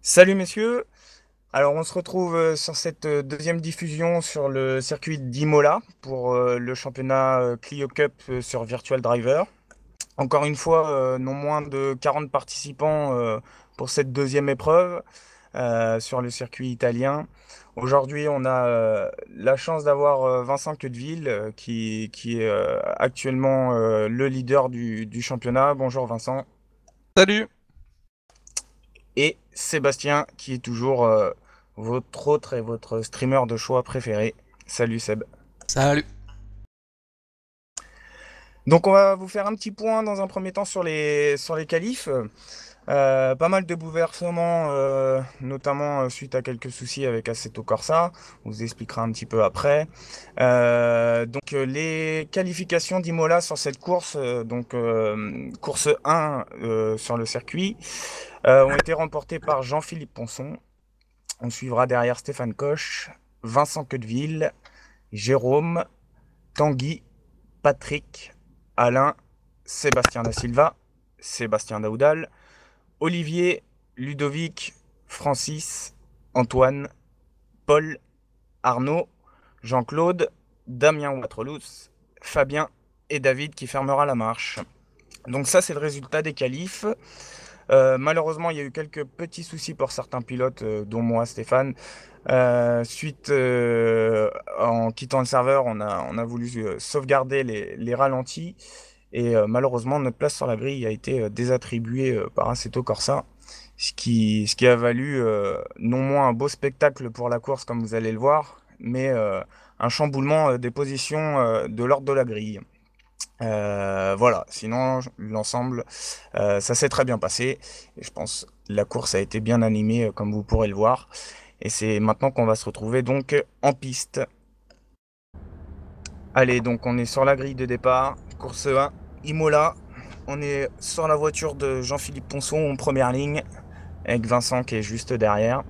Salut messieurs, alors on se retrouve sur cette deuxième diffusion sur le circuit d'Imola pour le championnat Clio Cup sur Virtual Driver. Encore une fois, non moins de 40 participants pour cette deuxième épreuve sur le circuit italien. Aujourd'hui, on a la chance d'avoir Vincent Queudeville qui est actuellement le leader du championnat. Bonjour Vincent. Salut! Et Sébastien, qui est toujours votre autre et votre streamer de choix préféré. Salut Seb. Salut! Donc on va vous faire un petit point dans un premier temps sur les qualifs. Pas mal de bouleversements, notamment suite à quelques soucis avec Assetto Corsa. On vous expliquera un petit peu après. Les qualifications d'Imola sur cette course, course 1 sur le circuit, ont été remportées par Jean-Philippe Ponson. On suivra derrière Stéphane Koch, Vincent Queudeville, Jérôme, Tanguy, Patrick, Alain, Sébastien da Silva, Sébastien Daoudal, Olivier, Ludovic, Francis, Antoine, Paul, Arnaud, Jean-Claude, Damien Watrelous, Fabien et David qui fermera la marche. Donc ça c'est le résultat des qualifs. Malheureusement, il y a eu quelques petits soucis pour certains pilotes, dont moi, Stéphane. En quittant le serveur, on a voulu sauvegarder les ralentis. Et malheureusement, notre place sur la grille a été désattribuée par Assetto Corsa. Ce qui a valu non moins un beau spectacle pour la course, comme vous allez le voir, mais un chamboulement des positions de l'ordre de la grille. Voilà, sinon l'ensemble, ça s'est très bien passé. Et je pense que la course a été bien animée, comme vous pourrez le voir. Et c'est maintenant qu'on va se retrouver donc en piste. Allez, donc on est sur la grille de départ, course 1, Imola. On est sur la voiture de Jean-Philippe Ponson en première ligne, avec Vincent qui est juste derrière.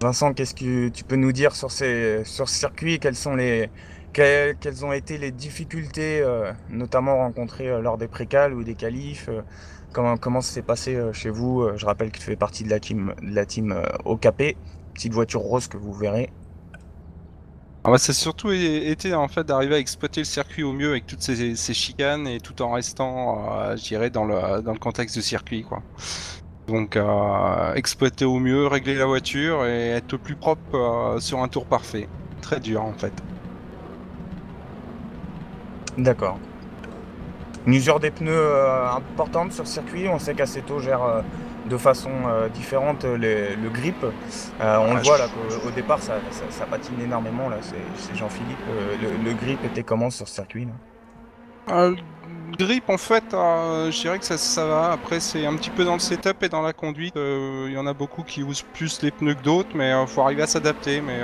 Vincent, qu'est-ce que tu peux nous dire sur ce circuit? Quelles ont été les difficultés, notamment rencontrées lors des précales ou des qualifs? Comment ça s'est passé chez vous? Je rappelle que tu fais partie de la team OKP, petite voiture rose que vous verrez. C'est surtout été en fait d'arriver à exploiter le circuit au mieux avec toutes ces chicanes et tout en restant, je dirais, dans le contexte du circuit, quoi. Donc, exploiter au mieux, régler la voiture et être le plus propre sur un tour parfait. Très dur en fait. D'accord. Une usure des pneus importante sur le circuit. On sait qu'Assetto gère de façon différente le grip. On le Ouais, voit là qu'au départ ça patine énormément là. C'est Jean-Philippe. Le grip était comment sur ce circuit là? Le grip en fait, je dirais que ça va. Après, c'est un petit peu dans le setup et dans la conduite. Il y en a beaucoup qui usent plus les pneus que d'autres, mais faut arriver à s'adapter. Mais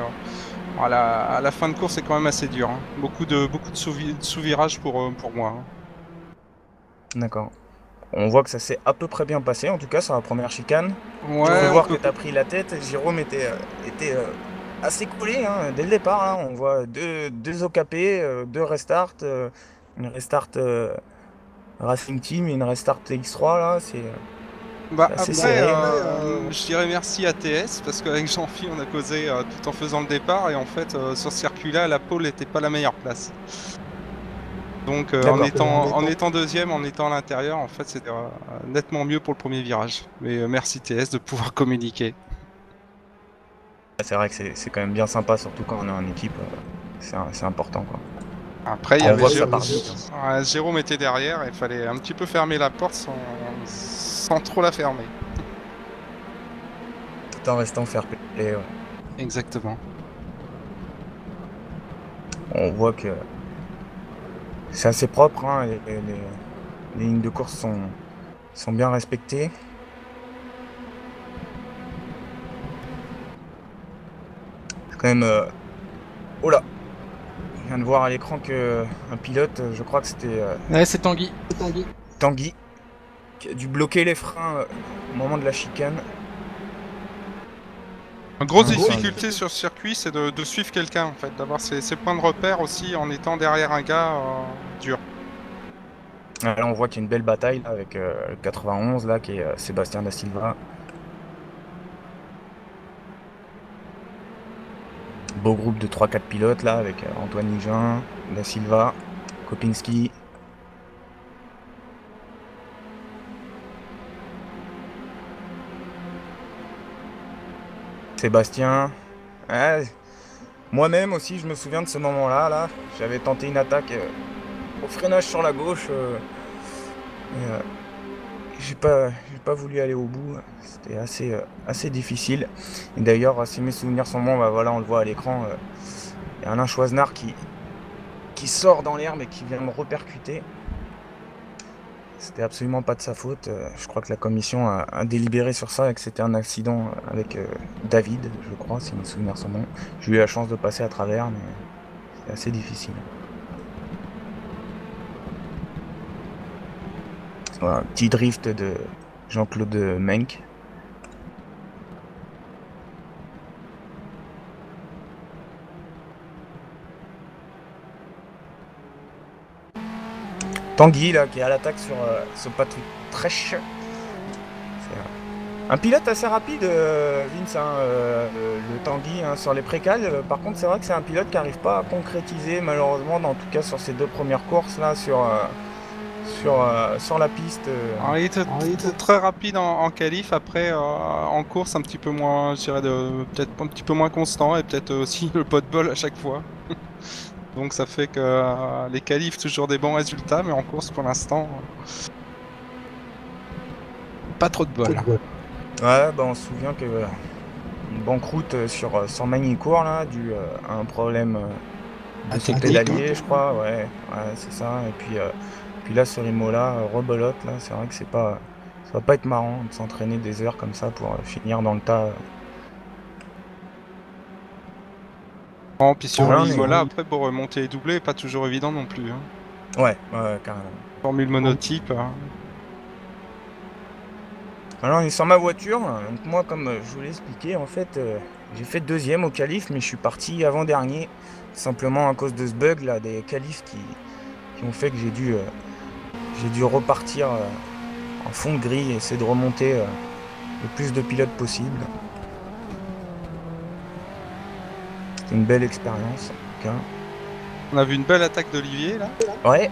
à la fin de course, c'est quand même assez dur, hein. Beaucoup de sous-virages pour moi, hein. D'accord. On voit que ça s'est à peu près bien passé, en tout cas sur la première chicane. Je peux Ouais, on voir que peut. tu as pris la tête. Jérôme était assez collé hein, dès le départ. Là. On voit deux OKP, deux restarts, une restart Racing Team et une restart X3. Là, Bah c'est assez après, serré. je dirais merci à TS parce qu'avec Jean-Phi, on a causé tout en faisant le départ et en fait, sur ce circuit-là, la pole n'était pas la meilleure place. Donc, D'accord. en étant deuxième, en étant à l'intérieur, en fait, c'était nettement mieux pour le premier virage. Mais merci TS de pouvoir communiquer. C'est vrai que c'est quand même bien sympa, surtout quand on est en équipe. C'est important, quoi. Après, il y On avait voit que ça part vite. Ouais, Jérôme était derrière et il fallait un petit peu fermer la porte sans trop la fermer. Tout en restant fair play. Ouais. Exactement. On voit que c'est assez propre. Hein, les lignes de course sont bien respectées. C'est quand même. Oh là! Je viens de voir à l'écran que un pilote, je crois que c'était Ouais, c'est Tanguy. Tanguy, qui a dû bloquer les freins au moment de la chicane. Une grosse Hein, difficulté sur ce circuit, c'est de suivre quelqu'un, en fait, d'avoir ses points de repère aussi en étant derrière un gars dur. là, on voit qu'il y a une belle bataille là, avec le 91 là, qui est Sébastien da Silva. beau groupe de 3-4 pilotes là, avec Antoine Higin, Da Silva, Kopinski. Sébastien. Ouais, moi-même aussi, je me souviens de ce moment-là. Là, j'avais tenté une attaque au freinage sur la gauche. Et, j'ai pas voulu aller au bout. C'était assez difficile. Et d'ailleurs, si mes souvenirs sont bons, bah voilà, on le voit à l'écran. Il y a Alain Choisenard qui sort dans l'herbe et qui vient me repercuter. C'était absolument pas de sa faute. Je crois que la commission a délibéré sur ça et que c'était un accident avec David, je crois, si mes souvenirs sont bons. J'ai eu la chance de passer à travers, mais c'est assez difficile. Voilà, un petit drift de Jean-Claude Menck. Tanguy là qui est à l'attaque sur Patrick Tresch. Un pilote assez rapide, Vince, hein, le Tanguy hein, sur les précales. Par contre, c'est vrai que c'est un pilote qui n'arrive pas à concrétiser, malheureusement, en tout cas sur ses 2 premières courses là, sur la piste. Alors, il était très rapide en qualif, après en course un petit peu moins, je dirais peut-être un petit peu moins constant et peut-être aussi le pot de bol à chaque fois. Donc ça fait que les qualifs toujours des bons résultats, mais en course pour l'instant pas trop de bol. Ouais, bah on se souvient que une banqueroute sur Magny-Cours là, dû à un problème de son pédalier, je crois. Ouais, c'est ça. Et puis là sur Imola, rebelote là, c'est vrai que ça va pas être marrant de s'entraîner des heures comme ça pour finir dans le tas. Oh, puis sur Ouais, Imola, après pour remonter et doubler, pas toujours évident non plus. Hein. Ouais, carrément. Formule monotype. Alors on est sur ma voiture, donc moi comme je vous l'ai expliqué, en fait j'ai fait 2e au qualif, mais je suis parti avant-dernier, simplement à cause de ce bug là, des qualifs qui ont fait que j'ai dû repartir en fond de grille et essayer de remonter le plus de pilotes possible. C'était une belle expérience en tout cas. On a vu une belle attaque d'Olivier là. Ouais.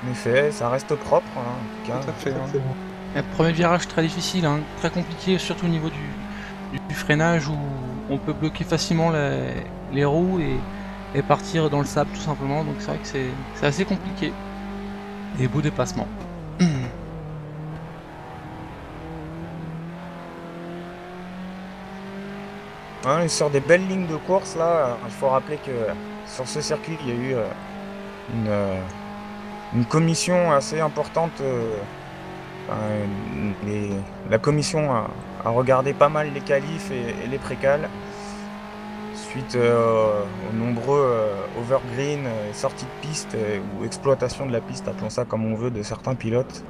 En effet, ça reste propre hein, en tout cas. Tout à fait. Hein. Un premier virage très difficile, hein, très compliqué, surtout au niveau du freinage où on peut bloquer facilement les roues et partir dans le sable tout simplement. Donc c'est vrai que c'est assez compliqué. Des beaux dépassements. On est sur des belles lignes de course là. Il faut rappeler que sur ce circuit, il y a eu une commission assez importante. La commission a regardé pas mal les qualifs et les précales suite aux nombreux overgreen, sorties de piste ou exploitation de la piste, appelons ça comme on veut, de certains pilotes.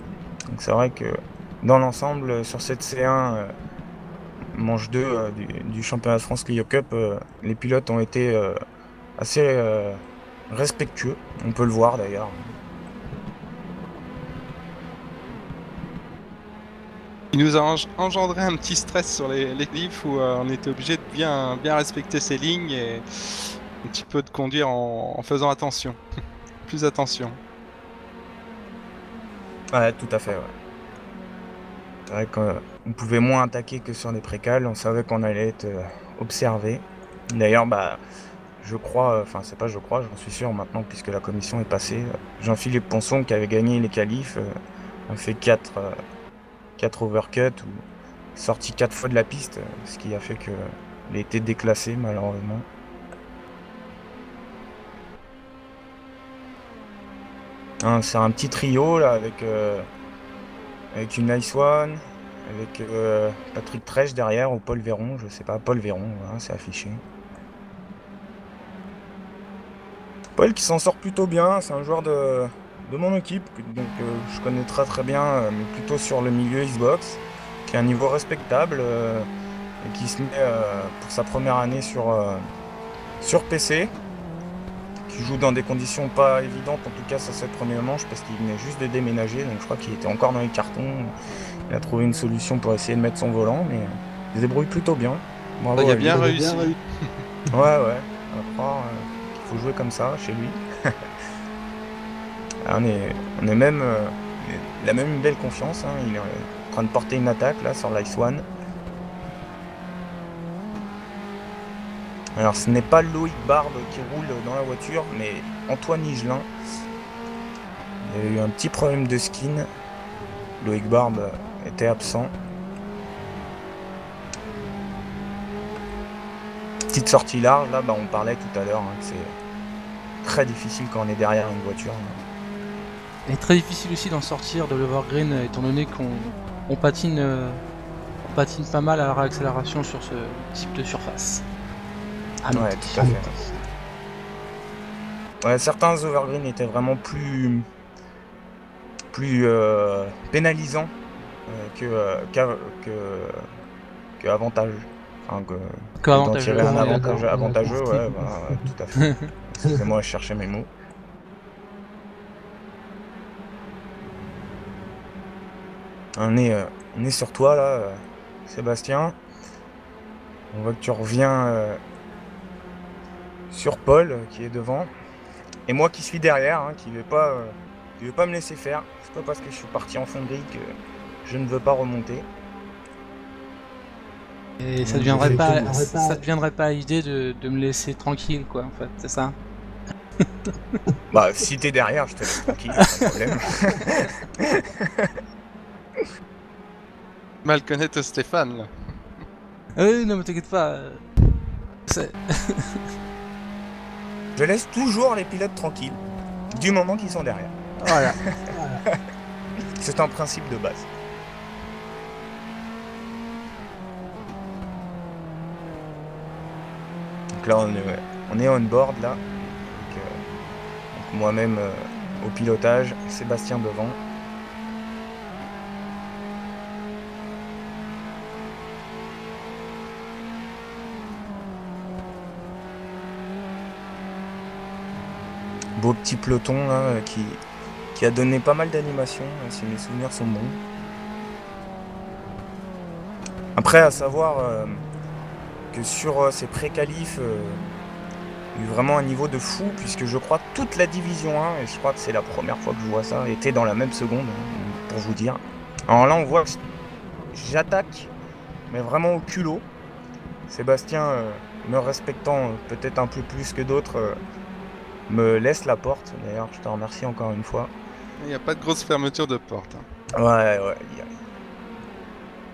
Donc c'est vrai que dans l'ensemble, sur cette C1 manche 2 du championnat de France Clio Cup, les pilotes ont été assez respectueux, on peut le voir d'ailleurs. Il nous a engendré un petit stress sur les qualifs où on était obligé de bien respecter ses lignes et un petit peu de conduire en faisant attention. Plus attention. Ouais, tout à fait, ouais. C'est vrai qu'on pouvait moins attaquer que sur les précales, on savait qu'on allait être observé. D'ailleurs, bah, je crois, enfin c'est pas je crois, j'en suis sûr maintenant puisque la commission est passée. Jean-Philippe Ponson qui avait gagné les qualifs a fait 4 overcuts ou sorti 4 fois de la piste, ce qui a fait qu'il a été déclassé malheureusement. Hein, c'est un petit trio là avec une Nice One, avec Patrick Tresch derrière ou Paul Véron, je sais pas, Paul Véron, voilà, c'est affiché. Paul qui s'en sort plutôt bien, c'est un joueur de mon équipe, donc je connais très bien, mais plutôt sur le milieu Xbox, qui a un niveau respectable et qui se met pour sa première année sur PC, qui joue dans des conditions pas évidentes, en tout cas sur cette première manche, parce qu'il venait juste de déménager, donc je crois qu'il était encore dans les cartons. Il a trouvé une solution pour essayer de mettre son volant, mais il se débrouille plutôt bien. Bravo, il a bien réussi. Ouais, ouais, on va croire qu'il faut jouer comme ça chez lui. Ah, on est même, il a même une belle confiance, hein. Il est en train de porter une attaque là sur l'Ice One. Alors ce n'est pas Loïc Barbe qui roule dans la voiture, mais Antoine Higelin. Il y a eu un petit problème de skin. Loïc Barbe était absent. Petite sortie large, là on parlait tout à l'heure, hein, que c'est très difficile quand on est derrière une voiture. Et très difficile aussi d'en sortir de l'Evergreen étant donné on patine pas mal à la réaccélération sur ce type de surface. Ah non, Ouais, tout à fait. Ouais, certains Evergreen étaient vraiment plus pénalisants que avantageux. Enfin, Que d'en avantageux, tirer un ouais, avantage d'accord. avantageux, ouais, bah, ouais, tout à fait. Excusez-moi, je cherchais mes mots. On est sur toi là, Sébastien. On voit que tu reviens sur Paul qui est devant. Et moi qui suis derrière, hein, qui vais pas me laisser faire. C'est pas parce que je suis parti en fond de grille que je ne veux pas remonter. Et ça Donc, deviendrait je fais pas, ça deviendrait pas l'idée de me laisser tranquille, quoi, en fait, c'est ça. Bah, si t'es derrière, je te laisse tranquille, pas de problème. Mal connaître Stéphane, là. Ah oui, non, mais t'inquiète pas. Je laisse toujours les pilotes tranquilles, du moment qu'ils sont derrière. Voilà. C'est un principe de base. Donc là, on est on board là. Donc moi-même au pilotage, Sébastien devant. Beau petit peloton là, qui a donné pas mal d'animation, si mes souvenirs sont bons. Après, à savoir que sur ces pré-qualifs, il y a eu vraiment un niveau de fou, puisque je crois toute la division 1, et je crois que c'est la première fois que je vois ça, était dans la même seconde, pour vous dire. Alors là, on voit que j'attaque, mais vraiment au culot. Sébastien, me respectant peut-être un peu plus que d'autres, me laisse la porte. D'ailleurs, je te remercie encore une fois. Il n'y a pas de grosse fermeture de porte. Hein. Ouais, ouais.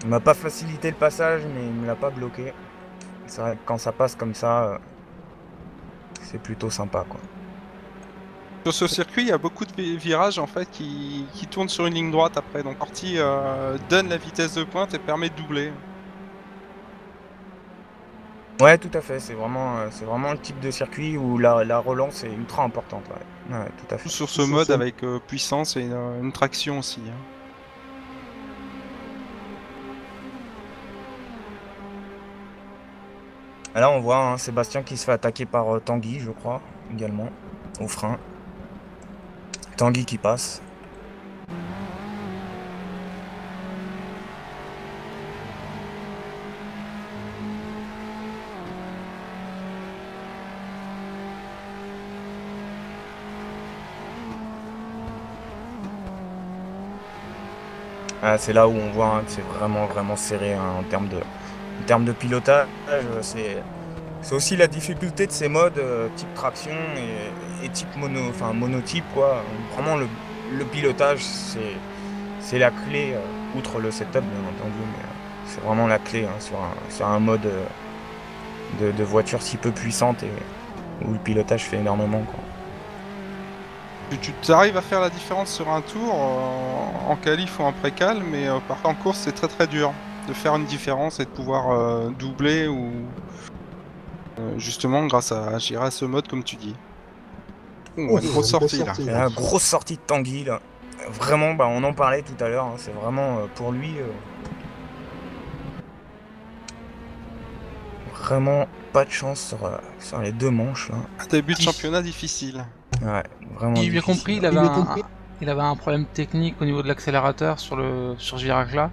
Il m'a pas facilité le passage, mais il me l'a pas bloqué. C'est vrai que quand ça passe comme ça, c'est plutôt sympa, quoi. Sur ce circuit, il y a beaucoup de virages en fait qui tournent sur une ligne droite après. Donc Orti donne la vitesse de pointe et permet de doubler. Ouais, tout à fait. C'est vraiment le type de circuit où la relance est ultra importante. Ouais, ouais, tout à fait. Sur ce mode avec puissance et une traction aussi. Hein. Là, on voit hein, Sébastien qui se fait attaquer par Tanguy, je crois, également, au frein. Tanguy qui passe. Ah, c'est là où on voit hein, que c'est vraiment serré hein, en termes de pilotage. C'est aussi la difficulté de ces modes type traction et type monotype quoi. Vraiment le pilotage c'est la clé, outre le setup bien entendu, mais c'est vraiment la clé hein, sur un mode de voiture si peu puissante et où le pilotage fait énormément quoi. Tu arrives à faire la différence sur un tour en qualif ou en pré-cal, mais par contre en course c'est très dur de faire une différence et de pouvoir doubler ou justement grâce à ce mode comme tu dis. Une grosse sortie là. La grosse sortie de Tanguy là. Vraiment, bah, on en parlait tout à l'heure, hein, c'est vraiment pour lui vraiment pas de chance sur les deux manches là. Un début de championnat difficile. Ouais, vraiment. Si j'ai bien compris, il avait un problème technique au niveau de l'accélérateur sur ce virage-là.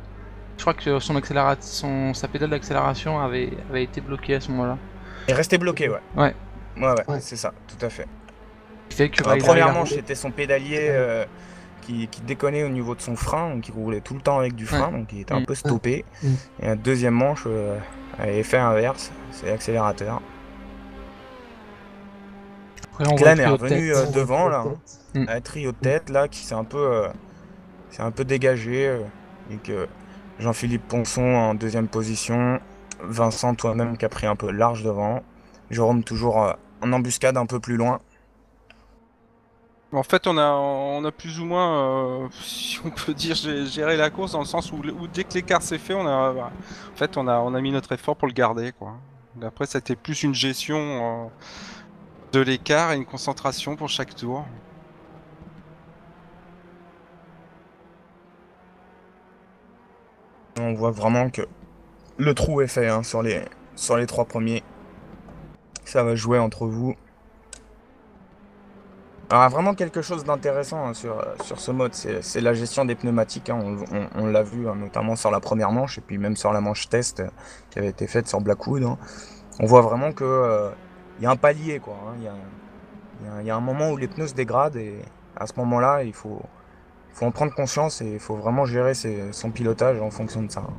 Je crois que sa pédale d'accélération avait été bloquée à ce moment-là. Il est resté bloqué, ouais. Ouais. Ouais, c'est ça, tout à fait. Ce qui fait que La il première arrive à manche, rouler. c'était son pédalier qui déconnait au niveau de son frein, donc il roulait tout le temps avec du frein, donc il était un peu stoppé. Et la deuxième manche, effet inverse, c'est l'accélérateur. Après, on voit Clan le est trio de revenu tête. devant, là. Mm. Un trio de tête, là, qui s'est un peu dégagé. Et que Jean-Philippe Ponson en deuxième position. Vincent, toi-même, qui a pris un peu large devant. Jérôme, toujours en embuscade un peu plus loin. En fait, on a plus ou moins, si on peut dire, géré la course dans le sens où dès que l'écart s'est fait, on a mis notre effort pour le garder, quoi. Après, c'était plus une gestion de l'écart et une concentration pour chaque tour. On voit vraiment que le trou est fait hein, sur les 3 premiers. Ça va jouer entre vous. Alors, vraiment quelque chose d'intéressant hein, sur ce mode, c'est la gestion des pneumatiques. Hein. On l'a vu hein, notamment sur la première manche et puis même sur la manche test qui avait été faite sur Blackwood. Hein. On voit vraiment que y a un palier, quoi. Hein. Il y a un moment où les pneus se dégradent et à ce moment-là, il faut en prendre conscience et il faut vraiment gérer son pilotage en fonction de ça. Hein.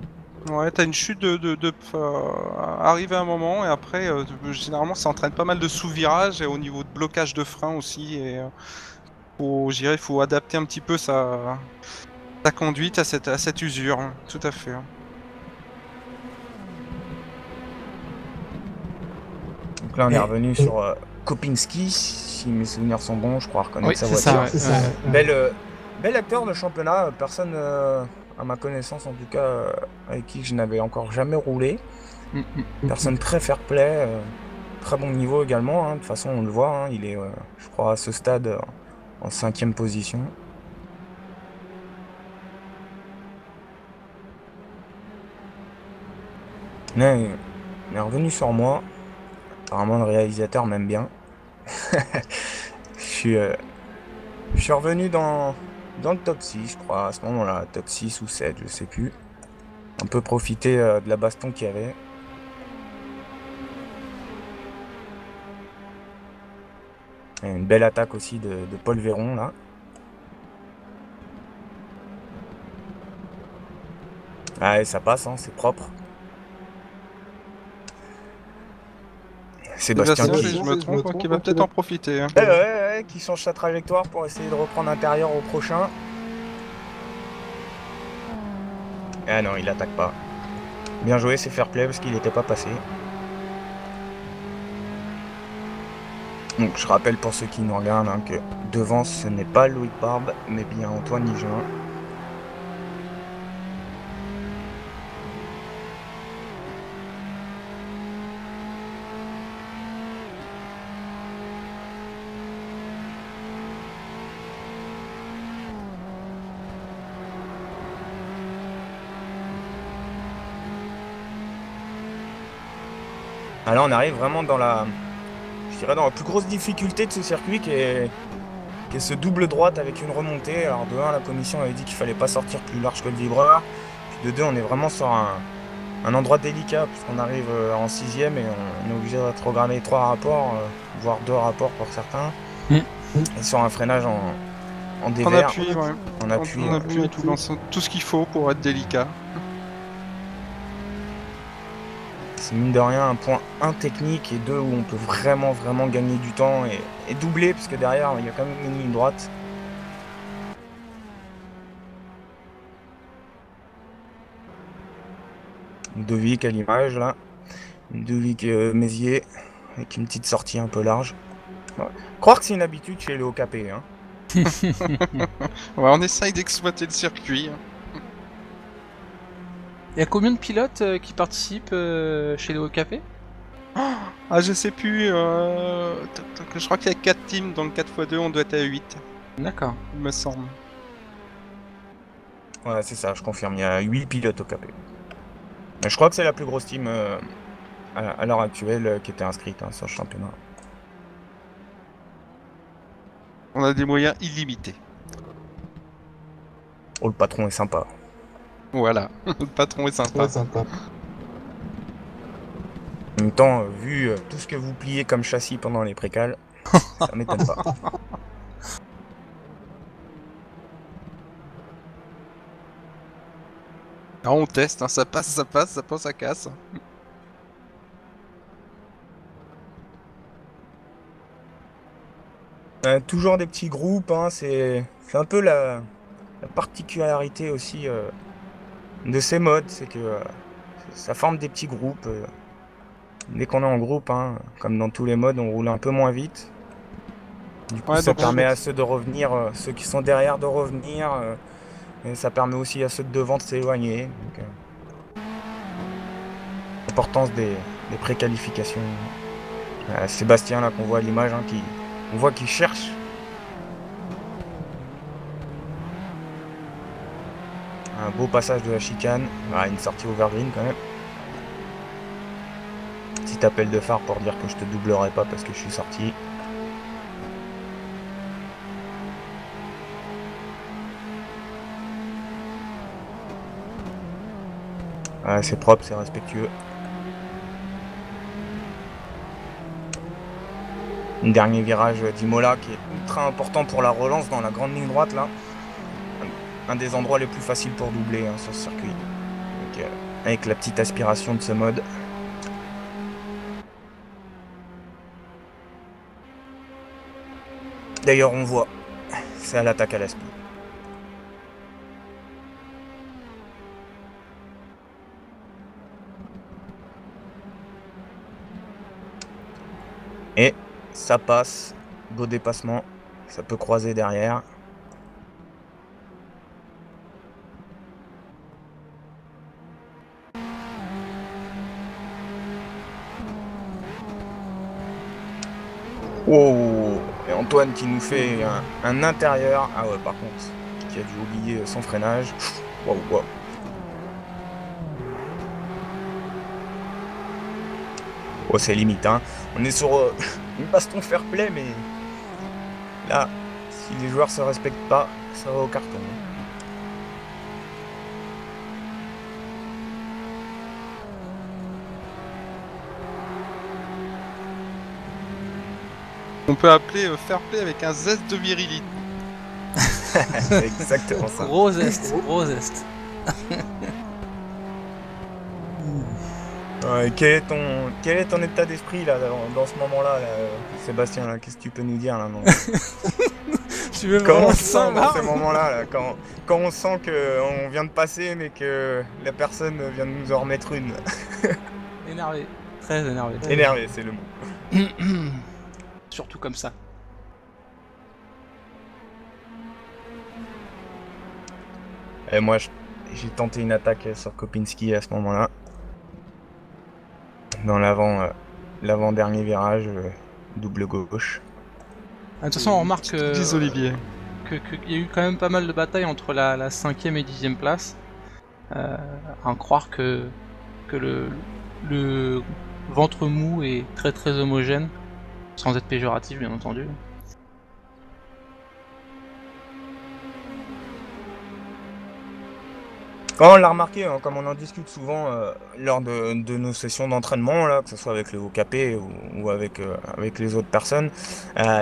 Ouais, t'as une chute arriver à un moment et après, généralement, ça entraîne pas mal de sous-virages et au niveau de blocage de frein aussi. Et il faut adapter un petit peu sa conduite à cette usure. Hein. Tout à fait. Hein. Donc là, on est revenu sur Kopinski, si mes souvenirs sont bons, je crois reconnaître sa voiture. Ça, Bel acteur de championnat, personne, à ma connaissance en tout cas, avec qui je n'avais encore jamais roulé. Personne très fair-play, très bon niveau également. Hein. De toute façon, on le voit, hein, il est, je crois, à ce stade en 5e position. Mais il est revenu sur moi. Apparemment, le réalisateur m'aime bien. Je suis revenu dans le top 6, je crois, à ce moment-là, top 6 ou 7, je sais plus. On peut profiter de la baston qu'il y avait. Et une belle attaque aussi de Paul Véron, là. Ah, et ça passe, hein, c'est propre. Sébastien Si je me trompe, qui va peut-être en profiter. Hein. Ouais, qui change sa trajectoire pour essayer de reprendre intérieur au prochain. Ah non, il attaque pas. Bien joué, c'est fair play parce qu'il n'était pas passé. Donc je rappelle pour ceux qui nous regardent hein, que devant ce n'est pas Loïc Barbe, mais bien Antoine Nigin. Ah là on arrive vraiment dans la plus grosse difficulté de ce circuit qui est ce double droite avec une remontée. Alors de 1 la commission avait dit qu'il fallait pas sortir plus large que le vibreur. Puis de 2 on est vraiment sur un endroit délicat puisqu'on arrive en 6e et on est obligé de rétrograder 3 rapports, voire 2 rapports pour certains. Et sur un freinage en dévers. En appui, ouais. En appui, tout ce qu'il faut pour être délicat. C'est mine de rien un point 1 technique et 2 où on peut vraiment gagner du temps et doubler parce que derrière il y a quand même une ligne droite. Ludovic à l'image là. Ludovic Mézier avec une petite sortie un peu large. Ouais. Croire que c'est une habitude chez le OKP. Hein. Ouais, on essaye d'exploiter le circuit. Il y a combien de pilotes qui participent chez les OKP? Ah, je sais plus. Je crois qu'il y a 4 teams, donc 4 x 2, on doit être à 8. D'accord. Il me semble. Ouais, c'est ça, je confirme. Il y a 8 pilotes OKP. Mais je crois que c'est la plus grosse team à l'heure actuelle qui était inscrite hein, sur le championnat. On a des moyens illimités. Oh, le patron est sympa. Voilà, le patron est sympa. Ouais, sympa. En même temps, vu tout ce que vous pliez comme châssis pendant les précales, ça m'étonne pas. Alors on teste, hein, ça passe, ça casse. Toujours des petits groupes, hein, c'est un peu la particularité aussi de ces modes, c'est que ça forme des petits groupes. Dès qu'on est en groupe, hein, comme dans tous les modes, on roule un peu moins vite. Du coup, Ouais, ça donc permet à ceux de revenir, ceux qui sont derrière de revenir, et ça permet aussi à ceux de devant de s'éloigner. L'importance des préqualifications. Sébastien, là, qu'on voit à l'image, hein, on voit qu'il cherche. Un beau passage de la chicane. Une sortie overgreen quand même. Petit appel de phare pour dire que je te doublerai pas parce que je suis sorti. C'est propre, c'est respectueux. Un dernier virage d'Imola qui est ultra important pour la relance dans la grande ligne droite là. Un des endroits les plus faciles pour doubler hein, sur ce circuit. Donc, avec la petite aspiration de ce mode. D'ailleurs on voit, c'est à l'attaque à la speed. Et ça passe, beau dépassement, ça peut croiser derrière. Oh, et Antoine qui nous fait un intérieur. Ah ouais, par contre, qui a dû oublier son freinage. Wow, wow. Oh, c'est limite, hein. On est sur une baston fair play, mais là, si les joueurs se respectent pas, ça va au carton. On peut appeler fair play avec un zeste de virilité. C'est exactement ça. Gros zeste, gros zeste. Quel est ton état d'esprit là dans ce moment-là, Sébastien là, qu'est-ce que tu peux nous dire là non Tu veux Comment vraiment on se sent dans savoir ces moments-là là, quand on sent qu'on vient de passer mais que la personne vient de nous en remettre une. Énervé, très énervé. Énervé, c'est le mot. Surtout comme ça. Et moi j'ai tenté une attaque sur Kopinski à ce moment-là. Dans l'avant-dernier virage, double gauche. De toute façon, on remarque Dis Olivier. qu'il y a eu quand même pas mal de batailles entre la 5ème et 10ème place. À en croire que le ventre mou est très très homogène, sans être péjoratif bien entendu. Quand on l'a remarqué, hein, comme on en discute souvent lors de nos sessions d'entraînement, là, que ce soit avec le OKP ou avec les autres personnes,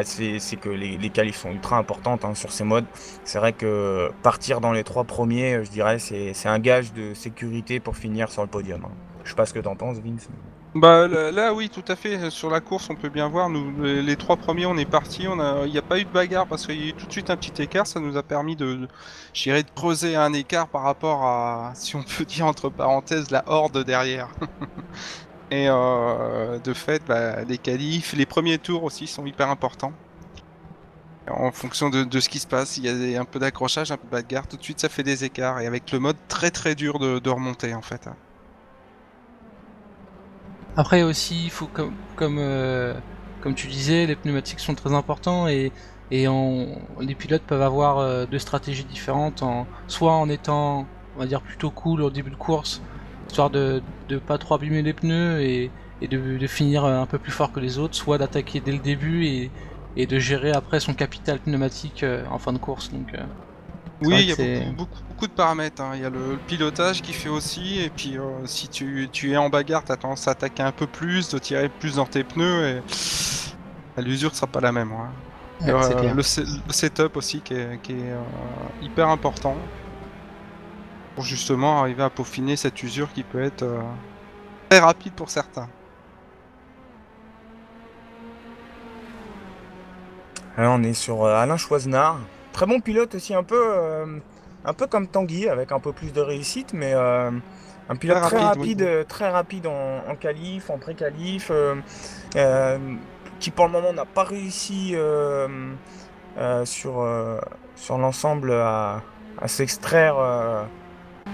c'est que les qualifs sont ultra importantes hein, sur ces modes. C'est vrai que partir dans les 3 premiers, je dirais, c'est un gage de sécurité pour finir sur le podium. Hein. Je sais pas ce que t'en penses, Vince. Bah là oui tout à fait, sur la course on peut bien voir, nous les 3 premiers on est partis, il n'y a pas eu de bagarre parce qu'il y a eu tout de suite un petit écart, ça nous a permis de creuser un écart par rapport à, si on peut dire entre parenthèses, la horde derrière. Et de fait, les qualifs, les premiers tours aussi sont hyper importants. En fonction de ce qui se passe, il y a un peu d'accrochage, un peu de bagarre, tout de suite ça fait des écarts et avec le mode très très dur de remonter en fait. Après aussi, il faut comme tu disais, les pneumatiques sont très importants et les pilotes peuvent avoir 2 stratégies différentes, soit en étant, on va dire, plutôt cool au début de course, histoire de pas trop abîmer les pneus et de finir un peu plus fort que les autres, soit d'attaquer dès le début et de gérer après son capital pneumatique en fin de course. Donc C'est vrai Oui, il y que a c'est... beaucoup de paramètres, hein. Il y a le pilotage qui fait aussi, et puis si tu es en bagarre, t'as tendance à attaquer un peu plus, de tirer plus dans tes pneus, et l'usure sera pas la même, hein. Ouais, c'est clair. Le setup aussi qui est hyper important pour justement arriver à peaufiner cette usure qui peut être très rapide pour certains. Là, on est sur Alain Choisenard. Très bon pilote aussi, un peu comme Tanguy, avec un peu plus de réussite, mais un Très pilote rapide, oui. très rapide en qualif, en pré-qualif, qui pour le moment n'a pas réussi sur l'ensemble à s'extraire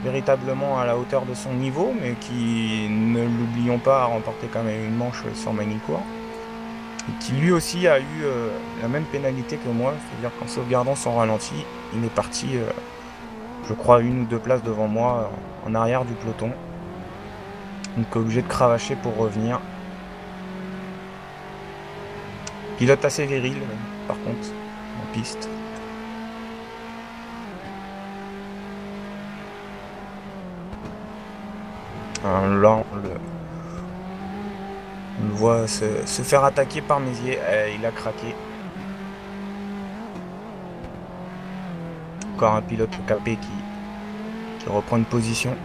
véritablement à la hauteur de son niveau, mais qui, ne l'oublions pas, a remporté quand même une manche sur Manicourt. Et qui lui aussi a eu la même pénalité que moi, c'est-à-dire qu'en sauvegardant son ralenti, il est parti, je crois, 1 ou 2 places devant moi, en arrière du peloton. Donc obligé de cravacher pour revenir. Pilote assez viril, par contre, en piste. Là, on le voit se faire attaquer par Mézières. Il a craqué. Encore un pilote capé qui reprend une position.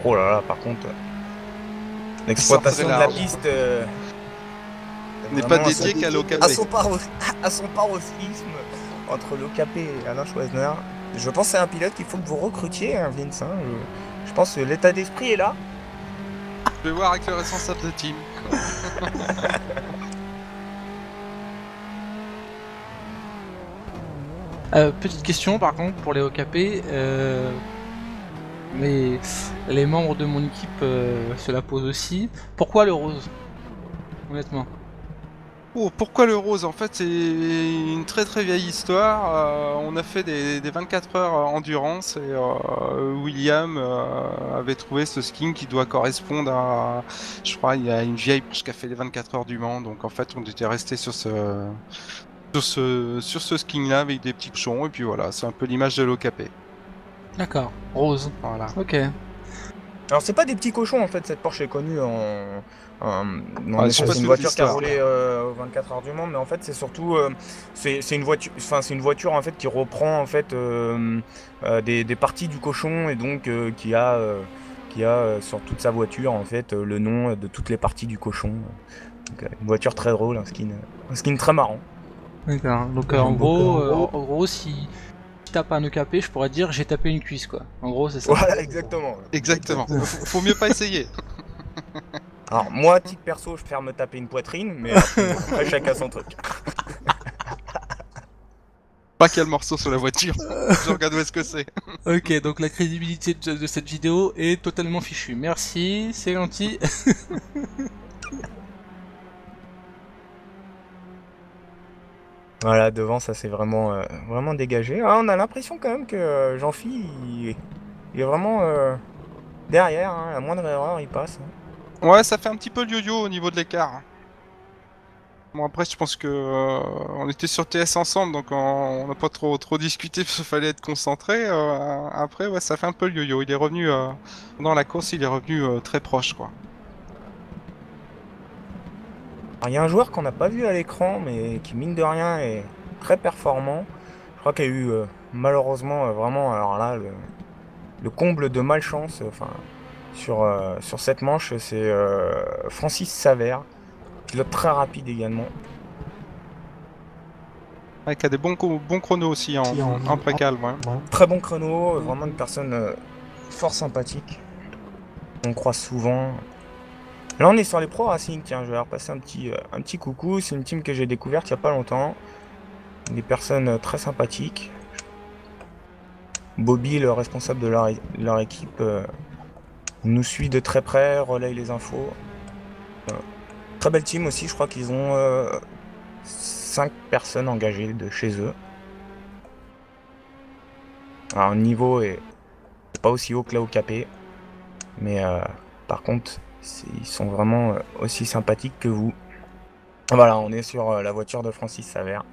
Oh là là, par contre, l'exploitation de la large. piste N'est vraiment pas dédié qu'à l'OKP. à son paroxysme entre l'OKP et Alain Choisner. Je pense que c'est un pilote qu'il faut que vous recrutiez, hein, Vince. Hein. Je pense que l'état d'esprit est là. Je vais voir avec le responsable de team. Petite question par contre pour les OKP. Les membres de mon équipe se la posent aussi. Pourquoi le rose? Honnêtement. Oh, pourquoi le rose? En fait, c'est une très vieille histoire. On a fait des 24 heures endurance, et William avait trouvé ce skin qui doit correspondre à, je crois, il y a une vieille marche qui a fait les 24 heures du Mans. Donc en fait, on était resté sur ce skin-là avec des petits cochons, et puis voilà, c'est un peu l'image de l'OKP. D'accord, rose. Voilà. Ok. Alors c'est pas des petits cochons en fait, cette Porsche est connue Ah, je sais c'est pas une toute voiture qui a l'histoire. roulé aux 24 heures du Mans, mais en fait c'est surtout c'est une voiture, enfin c'est une voiture en fait qui reprend en fait des parties du cochon et donc qui a sur toute sa voiture en fait le nom de toutes les parties du cochon. Donc, une voiture très drôle, un skin très marrant. D'accord. Donc en gros, si je tape un EKP, je pourrais dire j'ai tapé une cuisse quoi. En gros, c'est ça. Voilà, exactement. Exactement. Faut mieux pas essayer. Alors moi, titre perso, je préfère me taper une poitrine, mais après chacun son truc. Pas quel morceau sur la voiture. Je regarde où est-ce que c'est. Ok, donc la crédibilité de cette vidéo est totalement fichue. Merci, c'est gentil. Voilà, devant, ça s'est vraiment dégagé. Ah, on a l'impression quand même que Jean-Phi, il est vraiment derrière, hein. La moindre erreur, il passe. Ouais, ça fait un petit peu le yo-yo au niveau de l'écart. Bon, après, je pense que on était sur TS ensemble, donc on n'a pas trop discuté parce qu'il fallait être concentré. Après, ouais, ça fait un peu le yo-yo. Il est revenu dans la course, il est revenu très proche, quoi. Alors, il y a un joueur qu'on n'a pas vu à l'écran, mais qui, mine de rien, est très performant. Je crois qu'il y a eu, malheureusement, vraiment, alors là, le comble de malchance, enfin, sur cette manche, c'est Francis Savert, pilote très rapide également. Avec des bons chronos aussi en précal, ouais. Très bon chrono, vraiment une personne fort sympathique. On croise souvent. Là, on est sur les Pro Racing. Tiens, je vais leur passer un petit coucou. C'est une team que j'ai découverte il n'y a pas longtemps. Des personnes très sympathiques. Bobby, le responsable de leur équipe, nous suit de très près, relaye les infos. Très belle team aussi. Je crois qu'ils ont 5 personnes engagées de chez eux. Alors, le niveau est pas aussi haut que là au KP. Mais par contre, ils sont vraiment aussi sympathiques que vous. Voilà, on est sur la voiture de Francis Savert.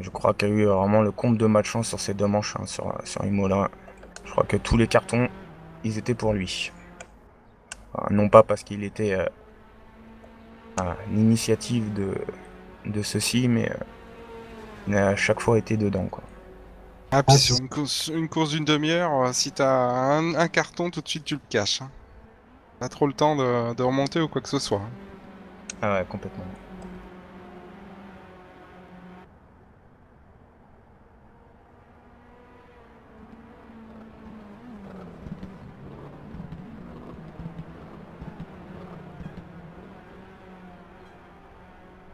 Je crois qu'il y a eu vraiment le comble de malchance sur ces deux manches, hein, sur Imola. Je crois que tous les cartons, ils étaient pour lui. Enfin, non pas parce qu'il était à l'initiative de ceci, mais il a à chaque fois été dedans, quoi. Ah, puis sur une course d'une demi-heure, si t'as un carton, tout de suite tu le caches. Hein. Pas trop le temps de remonter ou quoi que ce soit. Hein. Ah ouais, complètement.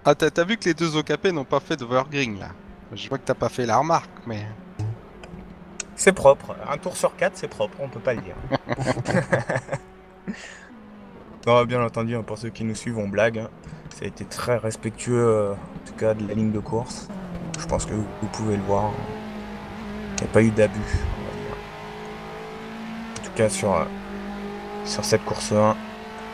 Ah, t'as vu que les deux OKP n'ont pas fait d'overgreen là. Je vois que t'as pas fait la remarque, mais. C'est propre. Un tour sur 4, c'est propre, on peut pas le dire. Non, bien entendu, hein, pour ceux qui nous suivent, on blague. Hein. Ça a été très respectueux, en tout cas, de la ligne de course. Je pense que vous pouvez le voir. Il n'y a pas eu d'abus, on va dire. En tout cas, sur cette course 1.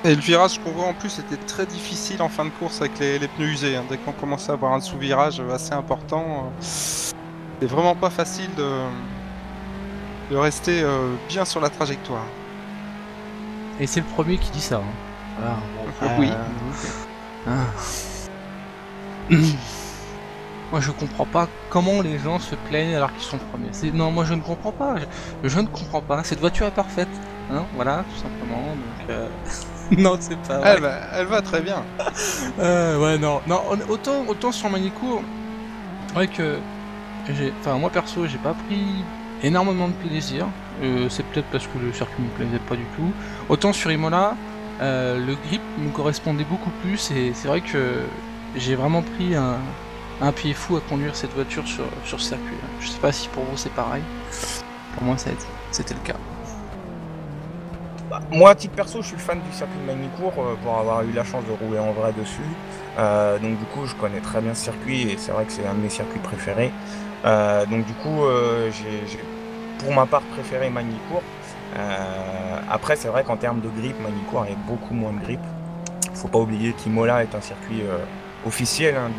Et le virage qu'on voit en plus était très difficile en fin de course avec les pneus usés. Hein. Dès qu'on commençait à avoir un sous-virage assez important, c'est vraiment pas facile de rester bien sur la trajectoire. Et c'est le premier qui dit ça. Hein. Voilà, bon, après, Oui. Moi je comprends pas comment les gens se plaignent alors qu'ils sont premiers. Non, moi je ne comprends pas. Je ne comprends pas. Cette voiture est parfaite. Hein, voilà, tout simplement. Donc, non, c'est pas vrai. Elle va très bien. Ouais, non. Autant sur Manicourt, c'est vrai que moi perso, j'ai pas pris énormément de plaisir. C'est peut-être parce que le circuit me plaisait pas du tout. Autant sur Imola, le grip me correspondait beaucoup plus et c'est vrai que j'ai vraiment pris un pied fou à conduire cette voiture sur ce circuit. Je sais pas si pour vous c'est pareil. Pour moi, c'était le cas. Bah, moi, à titre perso, je suis fan du circuit de Magny-Cours pour avoir eu la chance de rouler en vrai dessus. Donc du coup, je connais très bien ce circuit et c'est vrai que c'est un de mes circuits préférés. Donc du coup, j'ai pour ma part préféré Magny-Cours. Après, c'est vrai qu'en termes de grip, Magny-Cours a beaucoup moins de grip. Faut pas oublier qu'Imola est un circuit officiel hein,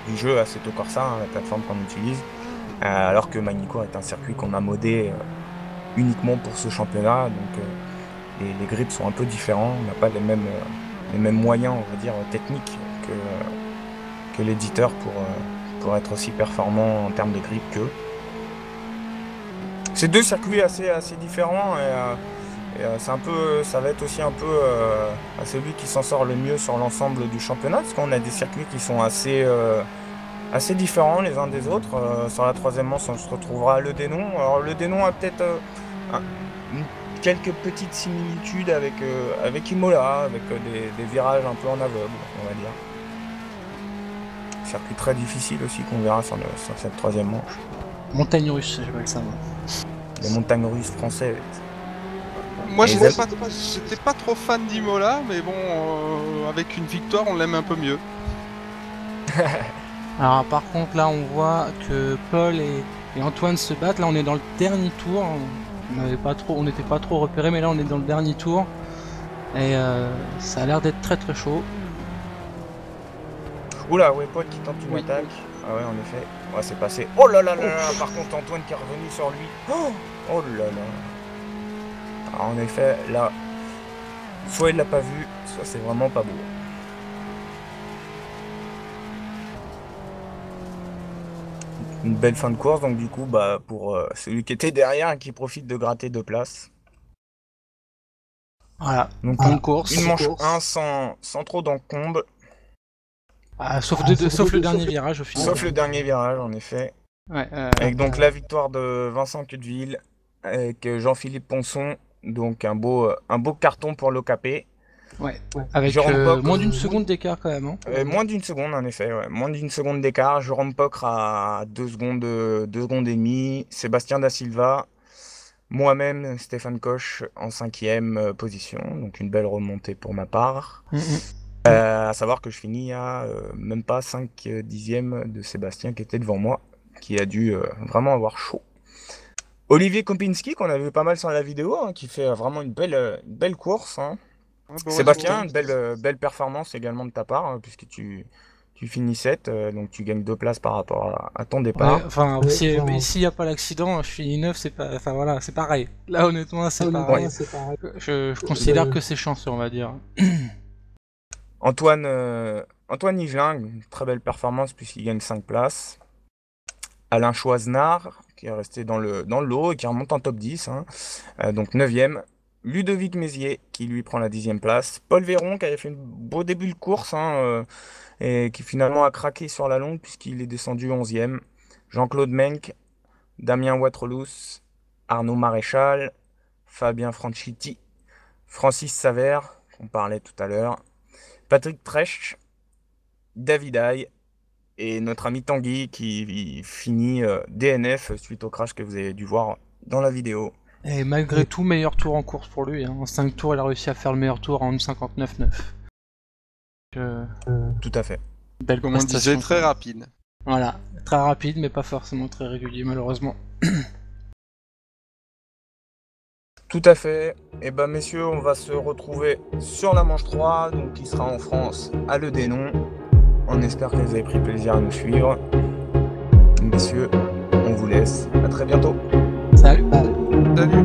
du jeu Assetto Corsa, hein, la plateforme qu'on utilise. Alors que Magny-Cours est un circuit qu'on a modé uniquement pour ce championnat. Donc les grips sont un peu différents, on n'a pas les mêmes moyens, on va dire, techniques que l'éditeur pour être aussi performant en termes de grip qu'eux. C'est deux circuits assez différents et ça va être aussi un peu à celui qui s'en sort le mieux sur l'ensemble du championnat, parce qu'on a des circuits qui sont assez différents les uns des autres. Sur la troisième manche, on se retrouvera à Le Dénon. Alors Le Dénon a peut-être quelques petites similitudes avec Imola, avec des virages un peu en aveugle, on va dire. Circuit très difficile aussi qu'on verra sur cette troisième manche. Montagne russe, j'appelle ça moi. Les montagnes russes françaises. Moi, j'étais pas trop fan d'Imola, mais bon, avec une victoire, on l'aime un peu mieux. Alors par contre, là, on voit que Paul et Antoine se battent. Là, on est dans le dernier tour. On n'était pas trop repérés, mais là, on est dans le dernier tour. Et ça a l'air d'être très très chaud. Oula, ouais, Paul qui tente une attaque. Ah ouais, en effet. Ouais, c'est passé. Oh là là là là. Par contre, Antoine qui est revenu sur lui. Oh là là. Alors, en effet, là, soit il l'a pas vu, soit c'est vraiment pas beau. Une belle fin de course, donc du coup, bah, pour celui qui était derrière et qui profite de gratter 2 places. Voilà, donc une manche 1 sans trop d'encombre. Sauf le dernier virage au final. Sauf le dernier virage, en effet. Ouais, avec donc la victoire de Vincent Cudeville, avec Jean-Philippe Ponson, donc un beau carton pour l'OKP. Ouais, avec moins d'une seconde d'écart quand même. Hein. Moins d'une seconde en effet, ouais. Moins d'une seconde d'écart. Jérôme Pocre à 2 secondes et demie. Sébastien Da Silva, moi-même, Stéphane Koch en 5e position. Donc une belle remontée pour ma part. À savoir que je finis à même pas 5 dixièmes de Sébastien qui était devant moi, qui a dû vraiment avoir chaud. Olivier Kopinski, qu'on a vu pas mal sur la vidéo, hein, qui fait vraiment une belle course. Hein. Sébastien, une belle performance également de ta part, hein, puisque tu Tu finis 7, donc tu gagnes 2 places par rapport à ton Ouais, départ. enfin, Ouais, s'il enfin, n'y a pas l'accident, je finis 9, c'est pas. Enfin voilà, c'est pareil. Là, honnêtement, c'est honnêtement, pareil. c'est pareil. Je considère que c'est chanceux, on va dire. Antoine Higelin, une très belle performance puisqu'il gagne 5 places. Alain Choisenard, qui est resté dans le lot et qui remonte en top 10, hein. Donc 9e. Ludovic Mézier, qui lui prend la 10e place. Paul Véron, qui avait fait un beau début de course, hein, et qui finalement a craqué sur la longue puisqu'il est descendu 11e. Jean-Claude Menck, Damien Watrelous, Arnaud Maréchal, Fabien Franchitti, Francis Savert, qu'on parlait tout à l'heure, Patrick Tresch, David Aye et notre ami Tanguy qui finit DNF suite au crash que vous avez dû voir dans la vidéo. Et malgré tout, meilleur tour en course pour lui. Hein. En 5 tours, il a réussi à faire le meilleur tour en 1,59,9. Tout à fait. Belle Comme on prestation. disait, très rapide. Voilà, très rapide, mais pas forcément très régulier, malheureusement. Tout à fait. Et ben messieurs, on va se retrouver sur la manche 3, donc qui sera en France à Le Dénon. On espère que vous avez pris plaisir à nous suivre. Messieurs, on vous laisse. À très bientôt. Salut. Salut.